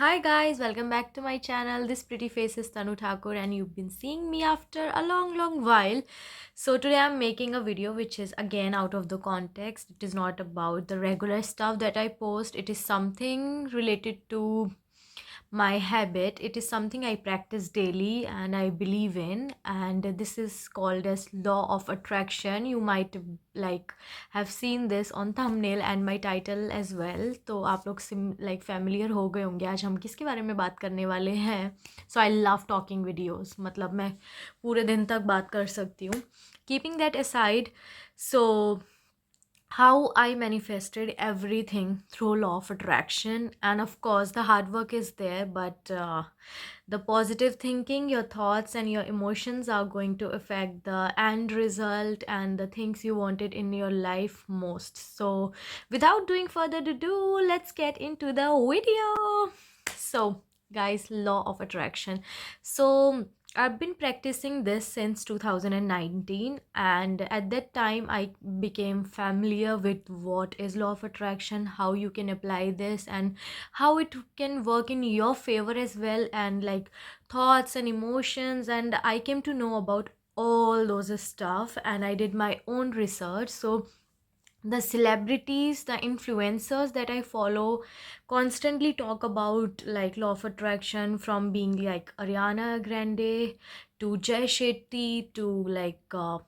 Hi guys, welcome back to my channel. This pretty face is Tanu Thakur and you've been seeing me after a long while. So today I'm making a video which is again out of the context. It is not about the regular stuff that I post. It is something related to my habit. It is something I practice daily and I believe in, and this is called as law of attraction. You might have seen this on thumbnail and my title as well. तो आप लोग familiar हो गए होंगे आज हम किसके बारे में बात करने वाले हैं. So I love talking videos. मतलब मैं पूरे दिन तक बात कर सकती हूँ. Keeping that aside, so how I manifested everything through law of attraction, and of course the hard work is there, but the positive thinking, your thoughts and your emotions are going to affect the end result and the things you wanted in your life most. So without doing further ado, let's get into the video. So guys, law of attraction. So I've been practicing this since 2019, and at that time I became familiar with what is law of attraction, how you can apply this, and how it can work in your favor as well, and thoughts and emotions. And I came to know about all those stuff, and I did my own research. So the celebrities, the influencers that I follow constantly talk about law of attraction, from being like Ariana Grande to Jay Shetty to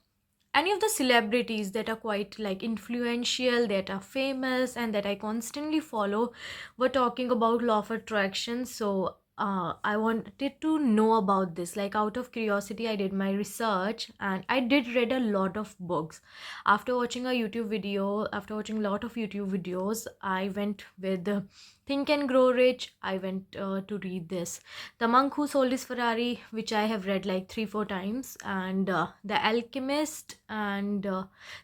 any of the celebrities that are quite influential, that are famous, and that I constantly follow were talking about law of attraction. So I wanted to know about this. Like, out of curiosity, I did my research and I did read a lot of books. After watching a after watching a lot of YouTube videos, I went with Think and Grow Rich. I went to read this The Monk Who Sold His Ferrari, which I have read like 3-4 times, and The Alchemist, and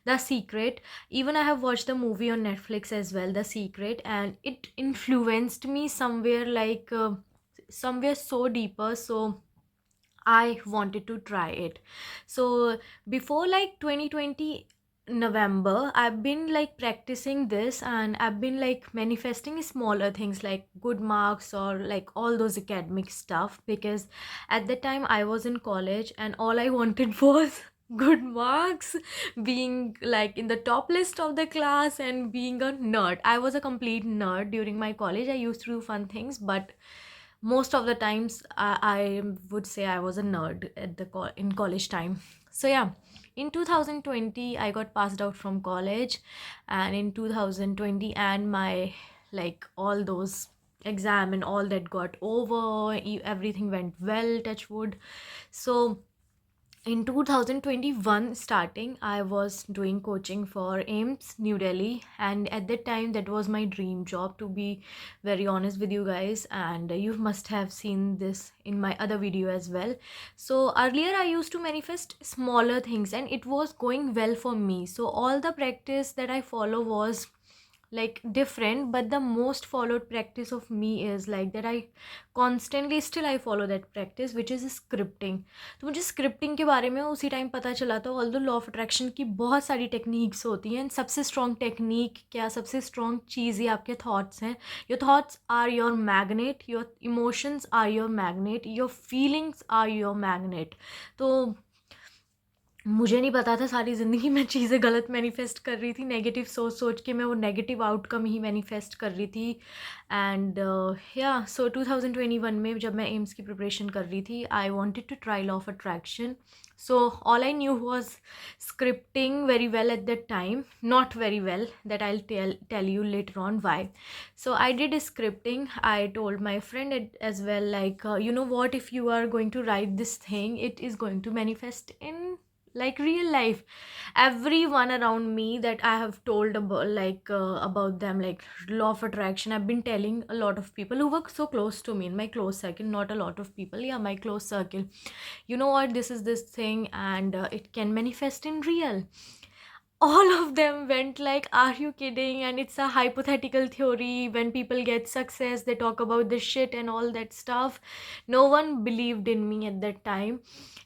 The Secret. Even I have watched the movie on Netflix as well, The Secret, and it influenced me somewhere somewhere so deeper. So I wanted to try it. So before 2020 November, I've been practicing this, and I've been manifesting smaller things like good marks or all those academic stuff, because at the time I was in college and all I wanted was good marks, being in the top list of the class, and being a nerd. I was a complete nerd during my college. I used to do fun things, but most of the times I would say I was a nerd at in college time. So yeah, in 2020 I got passed out from college, and in 2020 and my all those exam and all that got over, everything went well, touch wood. So in 2021 starting, I was doing coaching for AIMS New Delhi, and at that time that was my dream job, to be very honest with you guys, and you must have seen this in my other video as well. So earlier I used to manifest smaller things and it was going well for me. So all the practice that I follow was different, but the most followed practice of me is that I constantly still I follow that practice, which is scripting. तो मुझे scripting के बारे में उसी time पता चला था. Although law of attraction की बहुत सारी टेक्निक्स होती हैं, सबसे स्ट्रॉन्ग टेक्निक क्या, सबसे स्ट्रॉन्ग चीज़ ही आपके थॉट्स हैं. Your thoughts are your magnet, your emotions are your magnet, your feelings are your magnet. तो मुझे नहीं पता था, सारी ज़िंदगी में चीज़ें गलत मैनिफेस्ट कर रही थी, नेगेटिव सोच सोच के मैं वो नेगेटिव आउटकम ही मैनिफेस्ट कर रही थी. एंड या सो 2021 में जब मैं एम्स की प्रिपरेशन कर रही थी, I wanted to try law of attraction. So all I knew was scripting very well at that time. Not very well, that I'll tell you later on why. So I did scripting. I told my friend as well, you know what, if you are going to write this thing, it is going to manifest in real life. Everyone around me that I have told about them, law of attraction, I've been telling a lot of people who work so close to me in my close circle. Not a lot of people, yeah, my close circle. You know what, this is this thing, and it can manifest in real. All of them went are you kidding, and it's a hypothetical theory. When people get success, they talk about this shit and all that stuff. No one believed in me at that time,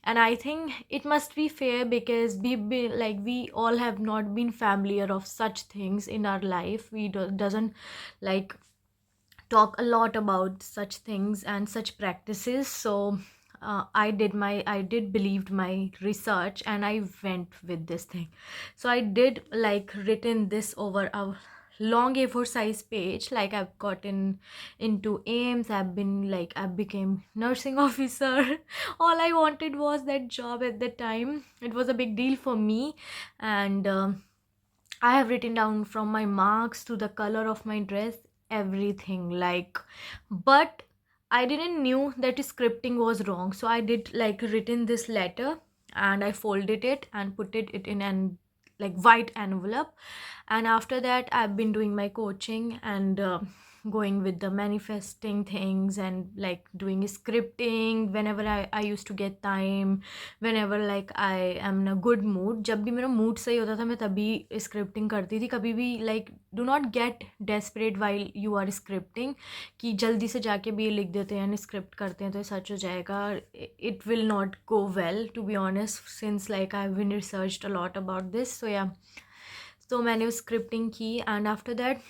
and I think it must be fair, because we all have not been familiar of such things in our life. We doesn't talk a lot about such things and such practices. So I did believed my research and I went with this thing. So I did like written this over a long A4 size page. Like I've gotten into aims, I became nursing officer. All I wanted was that job at the time. It was a big deal for me. And I have written down from my marks to the color of my dress, everything. Like, but I didn't knew that scripting was wrong. So I did like written this letter and I folded it and put it in an like white envelope. And after that, I've been doing my coaching and going with the manifesting things and like doing scripting whenever I used to get time, whenever like I am in a good mood. जब भी मेरा mood सही होता था मैं तभी scripting करती थी. कभी भी like do not get desperate while you are scripting कि जल्दी से जाके भी ये लिख देते हैं script करते हैं तो ये सच हो जाएगा. It will not go well, to be honest, since like I've been researched a lot about this. So yeah, so मैंने scripting की. And after that,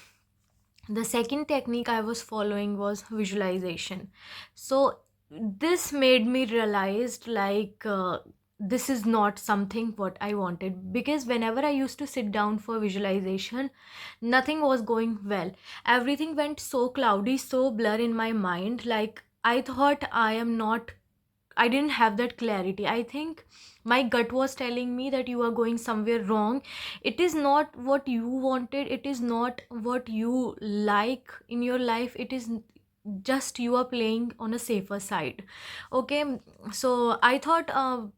the second technique I was following was visualization. So this made me realize like this is not something what I wanted, because whenever I used to sit down for visualization, nothing was going well. Everything went so cloudy, so blur in my mind. Like I thought I didn't have that clarity. I think my gut was telling me that you are going somewhere wrong. It is not what you wanted. It is not what you like in your life. It is just you are playing on a safer side. Okay, so I thought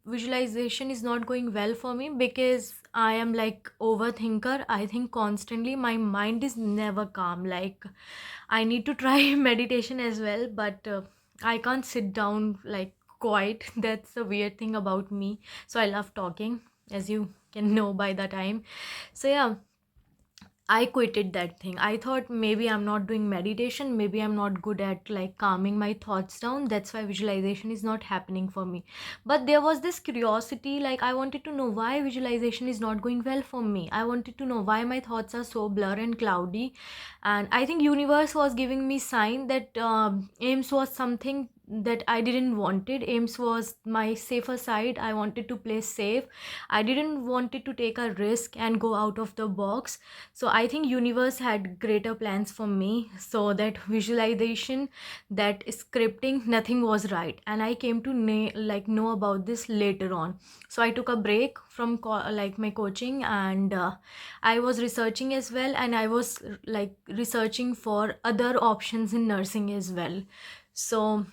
visualization is not going well for me because I am like overthinker. I think constantly. My mind is never calm. Like I need to try meditation as well, but I can't sit down like quiet. That's the weird thing about me. So I love talking, as you can know by the time. So yeah, I quitted that thing. I thought maybe I'm not doing meditation, maybe I'm not good at like calming my thoughts down. That's why visualization is not happening for me. But there was this curiosity, like I wanted to know why visualization is not going well for me. I wanted to know why my thoughts are so blur and cloudy. And I think universe was giving me sign that aims was something that I didn't wanted. Aims was my safer side. I wanted to play safe. I didn't wanted to take a risk and go out of the box. So I think universe had greater plans for me. So that visualization, that scripting, nothing was right. And I came to know about this later on. So I took a break from like my coaching, and I was researching as well, and I was like researching for other options in nursing as well. So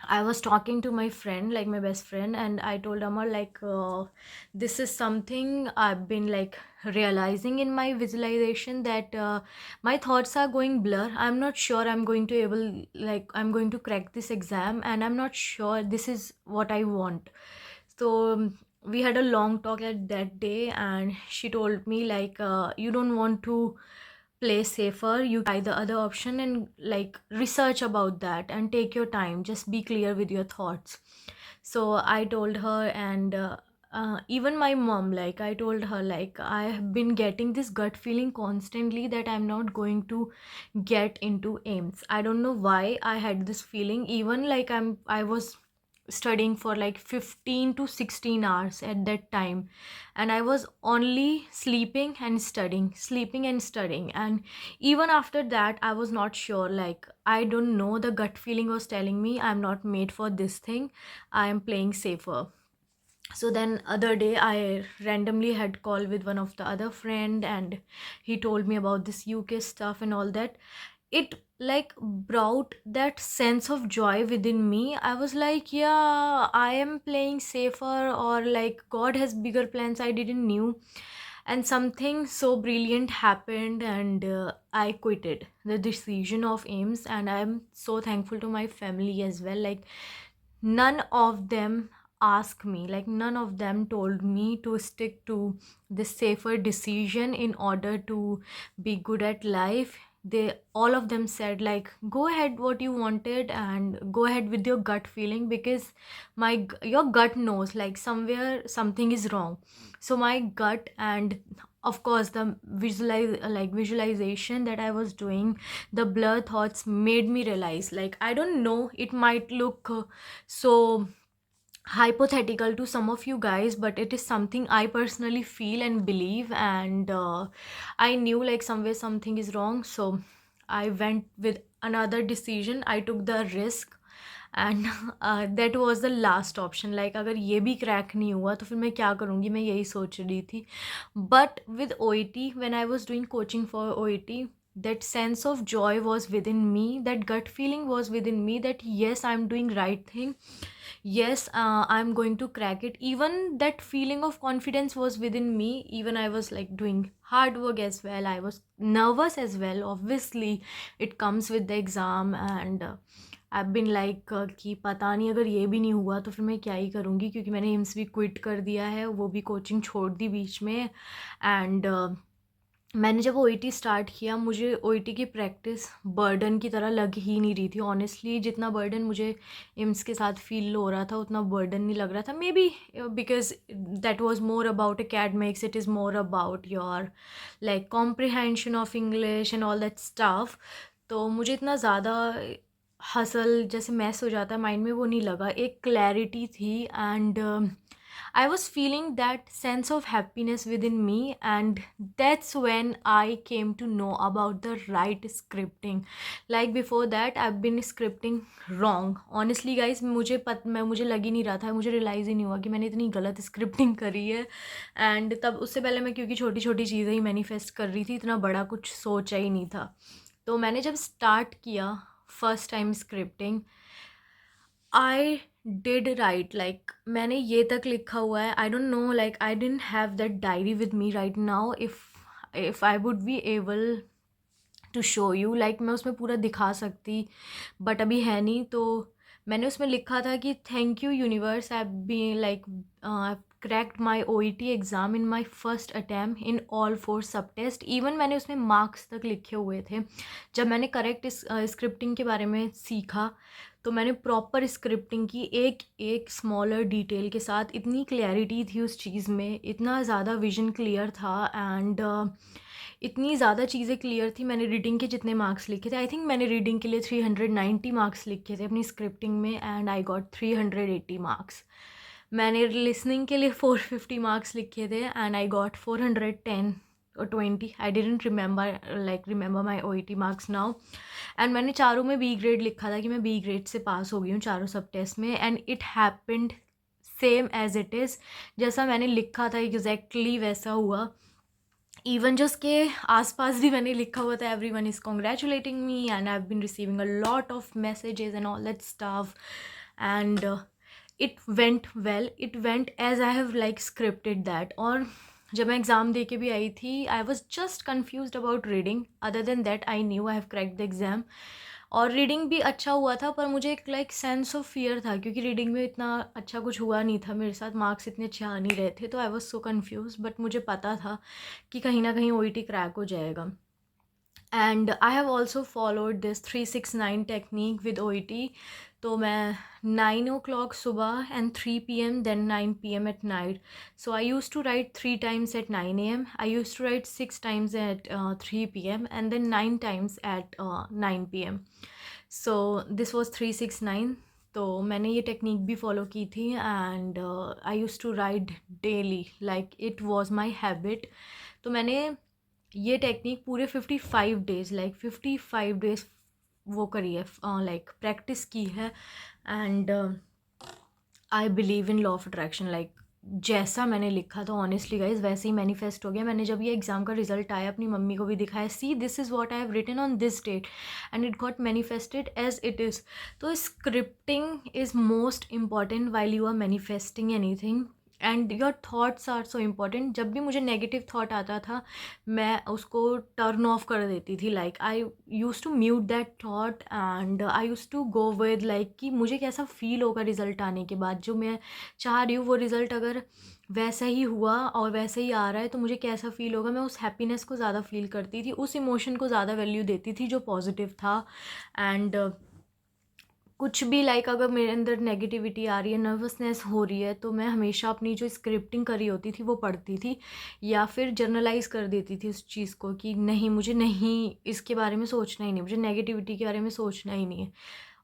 I was talking to my friend, like my best friend, and I told Amar like this is something I've been like realizing in my visualization, that my thoughts are going blur. I'm not sure I'm going to I'm going to crack this exam, and I'm not sure this is what I want. So we had a long talk at that day, and she told me like you don't want to play safer, you try the other option and like research about that and take your time, just be clear with your thoughts. So I told her, and even my mom, like I told her like I have been getting this gut feeling constantly that I'm not going to get into aims. I don't know why I had this feeling. Even like I was studying for like 15 to 16 hours at that time, and I was only sleeping and studying, and even after that I was not sure. Like I don't know, the gut feeling was telling me I'm not made for this thing, I am playing safer. So then other day I randomly had call with one of the other friend, and he told me about this UK stuff and all that. It like brought that sense of joy within me. I was like, yeah, I am playing safer, or like God has bigger plans I didn't knew. And something so brilliant happened, and I quitted the decision of aims. And I'm so thankful to my family as well. Like none of them asked me, like none of them told me to stick to the safer decision in order to be good at life. They all of them said like go ahead what you wanted and go ahead with your gut feeling, because your gut knows like somewhere something is wrong. So my gut and of course the visualization that I was doing, the blur thoughts made me realize, like, I don't know, it might look so hypothetical to some of you guys, but it is something I personally feel and believe. And I knew like somewhere something is wrong, so I went with another decision. I took the risk and that was the last option, like अगर ये भी crack नहीं हुआ तो फिर मैं क्या करूँगी, मैं यही सोच रही थी. But with O E T, when I was doing coaching for O E T, that sense of joy was within me, that gut feeling was within me, that yes, I'm doing right thing, yes, I'm going to crack it. Even that feeling of confidence was within me. Even I was like doing hard work as well, I was nervous as well, obviously it comes with the exam. And I've been like कि पता नहीं अगर ये भी नहीं हुआ तो फिर मैं क्या ही करूँगी, क्योंकि मैंने एम्स भी क्विट कर दिया है, वो भी कोचिंग छोड़ दी बीच में. एंड मैंने जब ओ स्टार्ट किया, मुझे ओ की प्रैक्टिस बर्डन की तरह लग ही नहीं रही थी ऑनेस्टली. जितना बर्डन मुझे एम्स के साथ फील हो रहा था उतना बर्डन नहीं लग रहा था. May be because that was more about academics, it is more about your like comprehension of English and all that stuff. तो मुझे इतना ज़्यादा हसल जैसे मैस हो जाता है माइंड में, वो नहीं लगा. एक क्लैरिटी थी. And I was feeling that sense of happiness within me, and that's when I came to know about the right scripting. Like before that I've been scripting wrong. Honestly guys, मुझे लग ही नहीं रहा था, मुझे realise ही नहीं हुआ कि मैंने इतनी गलत स्क्रिप्टिंग करी है. एंड तब उससे पहले मैं क्योंकि छोटी छोटी चीज़ें ही मैनिफेस्ट कर रही थी, इतना बड़ा कुछ सोचा ही नहीं था. तो मैंने जब स्टार्ट किया first time scripting, I did right, like मैंने ये तक लिखा हुआ है. I don't know, like I didn't have that diary with me right now. If I would be able to show you, like मैं उसमें पूरा दिखा सकती, बट अभी है नहीं. तो मैंने उसमें लिखा था कि thank you universe, I be like cracked my O E T exam in my first attempt in all 4 sub test. Even मैंने उसमें मार्क्स तक लिखे हुए थे. जब मैंने करेक्ट स्क्रिप्टिंग के बारे में सीखा तो मैंने प्रॉपर स्क्रिप्टिंग की, एक एक स्मॉलर डिटेल के साथ. इतनी क्लैरिटी थी उस चीज़ में, इतना ज़्यादा विजन क्लियर था. एंड इतनी ज़्यादा चीज़ें क्लियर थी. मैंने रीडिंग के जितने मार्क्स लिखे थे, आई थिंक मैंने रीडिंग के लिए 390 मार्क्स लिखे थे अपनी स्क्रिप्टिंग में, एंड आई गॉट 380 मार्क्स. मैंने लिसनिंग के लिए 450 मार्क्स लिखे थे, and I got 410 or 20. I didn't remember my OET marks now. And मैंने चारों में बी ग्रेड लिखा था कि मैं बी ग्रेड से पास हो गई हूँ चारों सब टेस्ट में. And it happened same as it is, जैसा मैंने लिखा था एग्जैक्टली वैसा हुआ. इवन जो उसके आसपास भी मैंने लिखा हुआ था, everyone is congratulating me and I have been receiving a lot of messages and all that stuff. And it went well, it went as I have like scripted that. और जब मैं एग्ज़ाम दे के भी आई थी, I was just confuse about reading. Other than that I knew I have cracked the exam. और reading भी अच्छा हुआ था, पर मुझे एक लाइक सेंस ऑफ फियर था, क्योंकि रीडिंग में इतना अच्छा कुछ हुआ नहीं था मेरे साथ, मार्क्स इतने अच्छे आ नहीं रहे थे. तो आई वॉज सो कन्फ्यूज, बट मुझे पता था कि कहीं ना कहीं ओ ई टी क्रैक हो जाएगा. And I have also followed this 369 technique with O E T. तो मैं 9 o'clock सुबह and 3 PM then 9 PM at night. So I use to write 3 times at 9 AM. आई यूज़ टू राइट 6 times at 3 PM and then 9 times at 9 PM. So this was 369. तो मैंने ये technique भी follow की थी. And I use to write daily, like it was my habit. तो मैंने ये टेक्निक पूरे 55 डेज़, लाइक 55 डेज़ वो करी है, लाइक प्रैक्टिस की है. And I believe in law of attraction. Like जैसा मैंने लिखा था ऑनेस्टली गाइज वैसे ही मैनिफेस्ट हो गया. मैंने जब ये एग्ज़ाम का रिजल्ट आया अपनी मम्मी को भी दिखाया, see this is what I have written on this date and it got manifested as it is. तो scripting is most important while you are manifesting anything. And your thoughts are so important. जब भी मुझे negative that आता था, मैं उसको turn off कर देती थी. Like I use to mute that thought and I use to go with like कि मुझे कैसा फील होगा रिज़ल्ट आने के बाद. जो मैं चाह रही हूँ वो रिज़ल्ट अगर वैसा ही हुआ और वैसे ही आ रहा है तो मुझे कैसा फील होगा. मैं उस हैप्पीनेस को ज़्यादा फील करती थी, उस इमोशन को ज़्यादा वैल्यू देती थी जो पॉजिटिव था. एंड कुछ भी लाइक अगर मेरे अंदर नेगेटिविटी आ रही है, नर्वसनेस हो रही है, तो मैं हमेशा अपनी जो स्क्रिप्टिंग करी होती थी वो पढ़ती थी या फिर जर्नलाइज़ कर देती थी उस चीज़ को कि नहीं, मुझे नहीं इसके बारे में सोचना ही नहीं, मुझे नेगेटिविटी के बारे में सोचना ही नहीं है।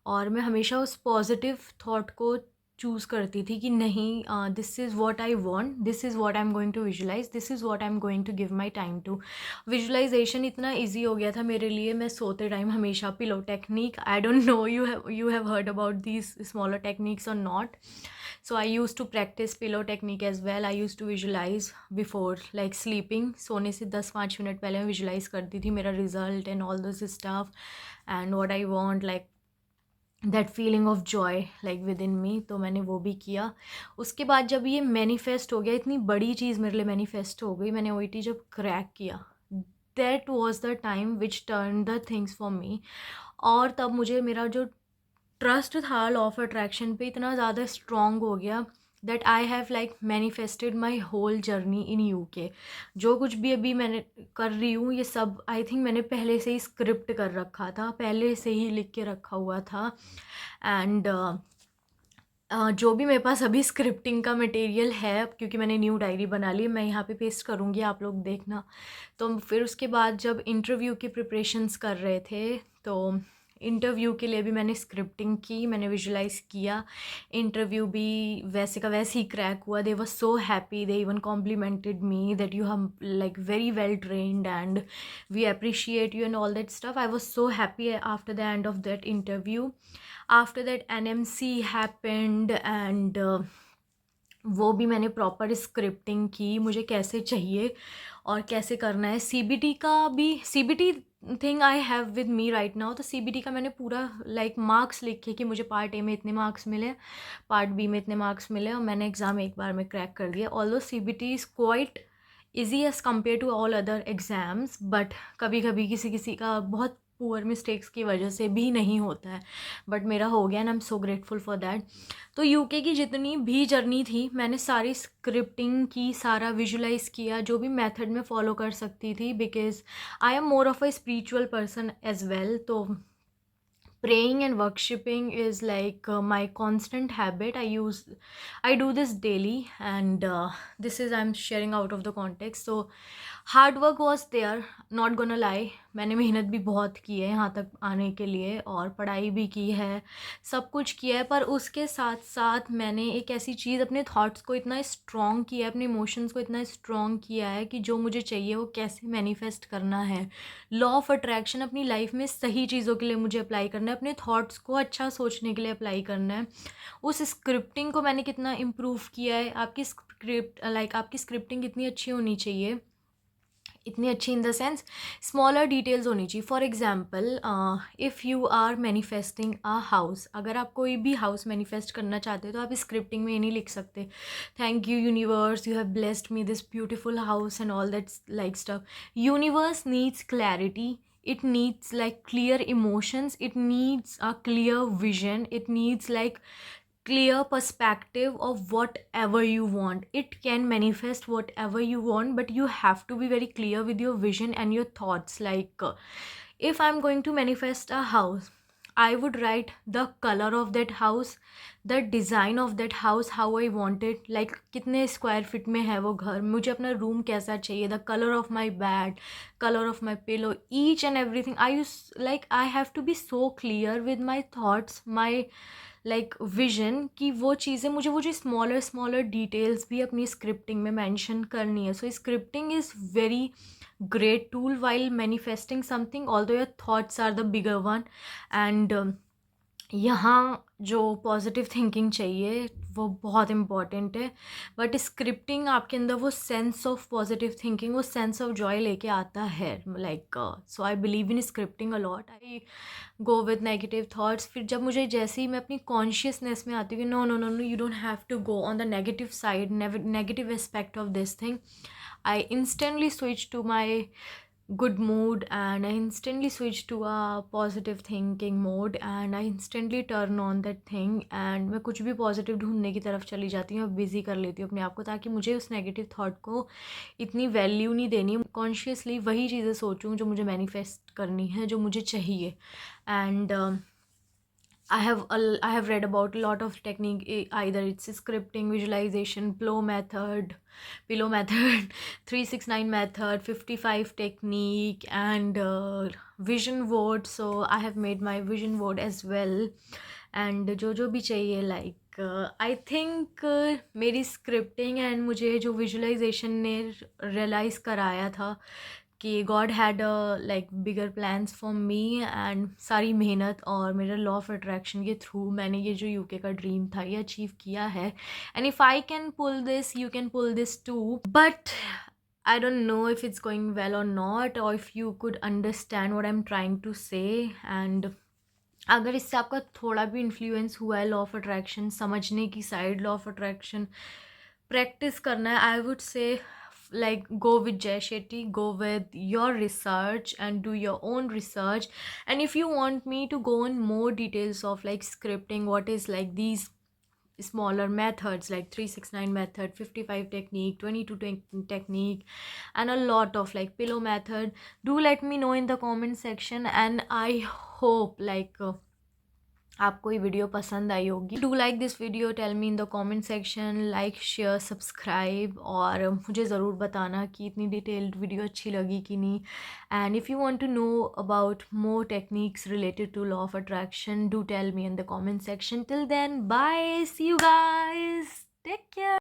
और मैं हमेशा उस पॉजिटिव थॉट को चूज़ करती थी कि नहीं, this is what I want, this is what I am going to visualise, this is what I am going to give my time to. Visualisation इतना इजी हो गया था मेरे लिए, मैं सोते टाइम हमेशा pillow technique, I don't know you have heard about these smaller techniques or not. So I used to practice pillow technique as well. I used to visualize before like sleeping. सोने से 10-5 minute पहले मैं visualise करती थी मेरा result and all this stuff and what I want, like that feeling of joy like within me. तो मैंने वो भी किया। उसके बाद जब ये मैनिफेस्ट हो गया, इतनी बड़ी चीज़ मेरे लिए मैनिफेस्ट हो गई, मैंने ओईटी जब क्रैक किया, that was the time which turn the things for me. और तब मुझे मेरा जो ट्रस्ट था लॉ ऑफ अट्रैक्शन पे इतना ज़्यादा स्ट्रॉन्ग हो गया that I have like manifested my whole journey in UK. जो कुछ भी अभी मैंने कर रही हूँ ये सब आई थिंक मैंने पहले से ही स्क्रिप्ट कर रखा था, पहले से ही लिख के रखा हुआ था। एंड जो भी मेरे पास अभी स्क्रिप्टिंग का मटेरियल है, क्योंकि मैंने न्यू डायरी बना ली, मैं यहाँ पे पेस्ट करूँगी, आप लोग देखना। तो फिर उसके बाद जब इंटरव्यू की प्रिपरेशंस कर रहे थे, तो इंटरव्यू के लिए भी मैंने स्क्रिप्टिंग की, मैंने विजुलाइज किया। इंटरव्यू भी वैसे का वैसे ही क्रैक हुआ। They were so happy, they even complimented me that you have like very well trained and we appreciate you and all that stuff. I was so happy after the end of that interview. After that NMC happened एंड वो भी मैंने proper scripting की, मुझे कैसे चाहिए और कैसे करना है। CBT का भी, CBT thing I have with me right now. तो CBT का मैंने पूरा लाइक मार्क्स लिखे कि मुझे पार्ट ए में इतने मार्क्स मिले, पार्ट बी में इतने मार्क्स मिले, और मैंने एग्ज़ाम एक बार में क्रैक कर दिया। Although CBT is quite easy as compare to all other exams, but कभी कभी किसी किसी का बहुत पुअर मिस्टेक्स की वजह से भी नहीं होता है, बट मेरा हो गया and I am so grateful for that. तो यूके की जितनी भी जर्नी थी मैंने सारी स्क्रिप्टिंग की, सारा विजुलाइज किया, जो भी मेथड में फॉलो कर सकती थी, because I am more of a spiritual person as well. तो praying and worshipping is like my constant habit. I do this daily, and this is, I'm sharing out of the context. So hard work was there, not gonna lie. मैंने मेहनत भी बहुत की है यहाँ तक आने के लिए, और पढ़ाई भी की है, सब कुछ किया है। पर उसके साथ साथ मैंने एक ऐसी चीज़, अपने थॉट्स को इतना स्ट्रॉन्ग किया है, अपने इमोशंस को इतना स्ट्रॉन्ग किया है कि जो मुझे चाहिए वो कैसे मैनिफेस्ट करना है। लॉ ऑफ अट्रैक्शन अपनी लाइफ में सही चीज़ों के लिए मुझे अप्लाई करना है, अपने थॉट्स को अच्छा सोचने के लिए अप्लाई करना है। उस स्क्रिप्टिंग को मैंने कितना इम्प्रूव किया है। आपकी स्क्रिप्ट लाइक आपकी स्क्रिप्टिंग कितनी अच्छी होनी चाहिए, इतनी अच्छी in the sense smaller details होनी चाहिए। For example, if you are manifesting a house, अगर आप कोई भी हाउस मैनिफेस्ट करना चाहते हो तो आप स्क्रिप्टिंग में ये नहीं लिख सकते thank you universe, you have blessed me this beautiful house and all that like stuff. Universe needs clarity, it needs like clear emotions, it needs a clear vision, it needs like clear perspective of whatever you want. It can manifest whatever you want, but you have to be very clear with your vision and your thoughts. Like if I'm going to manifest a house, I would write the color of that house, the design of that house, how I want it, like कितने square feet में है वो घर, मुझे अपना room कैसा चाहिए, the color of my bed, color of my pillow, each and everything. I have to be so clear with my thoughts, my like vision, कि वो चीज़ें मुझे, वो जो स्मॉलर डिटेल्स भी अपनी स्क्रिप्टिंग में मेंशन करनी है। So scripting is very great tool while manifesting something, although your thoughts are the bigger one. And यहाँ जो पॉजिटिव थिंकिंग चाहिए वो बहुत इम्पॉर्टेंट है, बट स्क्रिप्टिंग आपके अंदर वो सेंस ऑफ पॉजिटिव थिंकिंग, वो सेंस ऑफ जॉय लेके आता है। Like so I believe in scripting a lot. I go with negative thoughts, फिर जब मुझे, जैसे ही मैं अपनी कॉन्शियसनेस में आती हूँ कि no no no no, you don't have to go on the negative side, negative aspect of this thing, I instantly switch to my good mood and I instantly switch to a positive thinking mode and I instantly turn on that thing and मैं कुछ भी positive ढूंढने की तरफ चली जाती हूँ, busy कर लेती हूँ अपने आप को, ताकि मुझे उस नेगेटिव थॉट को इतनी वैल्यू नहीं देनी। कॉन्शियसली वही चीज़ें सोचूँ जो मुझे मैनिफेस्ट करनी है, जो मुझे चाहिए। And I have read about a lot of technique. Either it's scripting, visualization, pillow method, 369 method, 55 technique, and vision board. So I have made my vision board as well. And जो भी चाहिए like I think मेरी scripting and मुझे जो visualization ने realize कराया था कि God had like bigger plans for me, and सारी मेहनत और मेरा लॉ ऑफ अट्रैक्शन के थ्रू मैंने ये जो यूके का ड्रीम था ये अचीव किया है. And if I can pull this, you can pull this too. But I don't know if it's going well or not, or if you could understand what I'm trying to say. And अगर इससे आपका थोड़ा भी influence हुआ है law of attraction समझने की side, law of attraction practice करना है, I would say like go with Jay Shetty, go with your research and do your own research. And if you want me to go in more details of like scripting, what is like these smaller methods like 369 method, 55 technique, 22 technique, and a lot of like pillow method, do let me know in the comment section. And I hope like आपको ये video पसंद आई होगी. Do like this video, tell me in the comment section, like share subscribe, और मुझे ज़रूर बताना कि इतनी डिटेल्ड वीडियो अच्छी लगी कि नहीं. And if you want to know about more techniques related to law of attraction, do tell me in the comment section. Till then, bye, see you guys, take care.